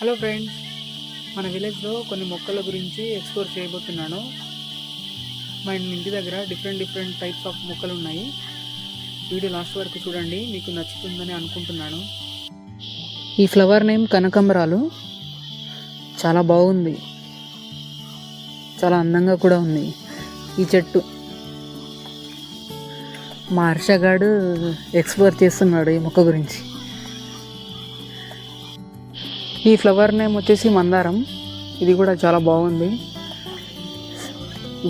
Hello friends, మన విలేజ్లో కొన్ని మొక్కల గురించి ఎక్స్ప్లోర్ చేయబోతున్నాను. మా ఇంటి దగ్గర డిఫరెంట్ టైప్స్ ఆఫ్ మొక్కలు ఉన్నాయి. వీడియో లాస్ట్ వరకు చూడండి, మీకు నచ్చుతుందని అనుకుంటున్నాను. ఈ ఫ్లవర్ నేమ్ కనకాంబరాలు. చాలా బాగుంది, చాలా అందంగా కూడా ఉంది ఈ చెట్టు. మా హర్షగాడు ఎక్స్ప్లోర్ చేస్తున్నాడు ఈ మొక్క గురించి. ఈ ఫ్లవర్ నేమ్ వచ్చేసి మందారం. ఇది కూడా చాలా బాగుంది,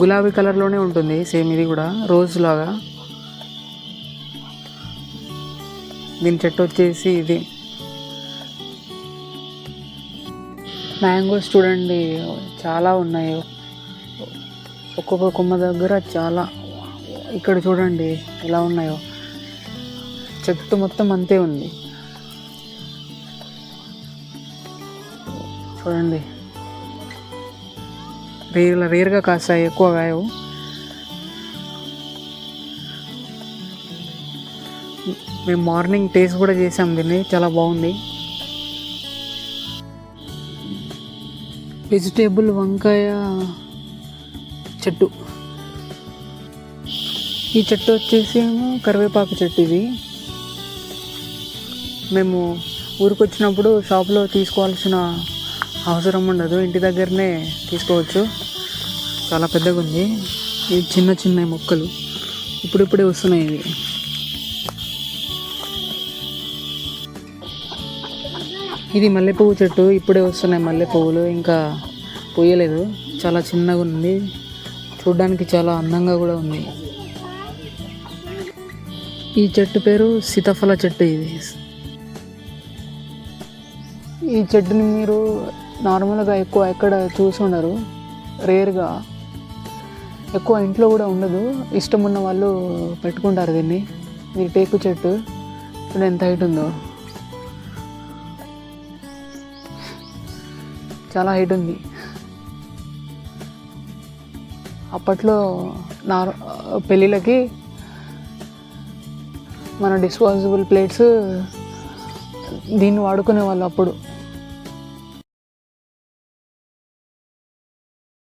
గులాబీ కలర్లోనే ఉంటుంది సేమ్. ఇది కూడా రోజ్ లాగా. దీని చెట్టు వచ్చేసి ఇది. మ్యాంగోస్ చూడండి చాలా ఉన్నాయి, ఒక్కొక్క కొమ్మ దగ్గర చాలా. ఇక్కడ చూడండి ఎలా ఉన్నాయో, చెట్టు మొత్తం అంతే ఉంది. చూడండి, రేర్గా కాస్తాయి, ఎక్కువ కాయవు. మేము మార్నింగ్ టేస్ట్ కూడా చేసాం దీన్ని, చాలా బాగుంది. వెజిటేబుల్ వంకాయ చెట్టు. ఈ చెట్టు వచ్చేసి కరివేపాకు చెట్టు. ఇది మేము ఊరికి వచ్చినప్పుడు షాప్లో తీసుకోవాల్సిన అవసరం ఉండదు, ఇంటి దగ్గరనే తీసుకోవచ్చు. చాలా పెద్దగా ఉంది. ఇవి చిన్న మొక్కలు ఇప్పుడిప్పుడే వస్తున్నాయి. ఇవి ఇది మల్లెపువ్వు చెట్టు. ఇప్పుడే వస్తున్నాయి మల్లె పువ్వులు, ఇంకా పూయలేదు. చాలా చిన్నగా ఉంది, చూడ్డానికి చాలా అందంగా కూడా ఉంది. ఈ చెట్టు పేరు సీతాఫల చెట్టు. ఈ చెట్టుని మీరు నార్మల్గా ఎక్కువ ఎక్కడ చూసి ఉండరు, రేర్గా. ఎక్కువ ఇంట్లో కూడా ఉండదు, ఇష్టం ఉన్న వాళ్ళు పెట్టుకుంటారు దీన్ని. ఇది టేకు చెట్టు. ఇప్పుడు ఎంత హైట్ ఉందో, చాలా హైట్ ఉంది. అప్పట్లో పెళ్ళిళ్ళకి మన డిస్పోజబుల్ ప్లేట్స్ దీన్ని వాడుకునే వాళ్ళు అప్పుడు.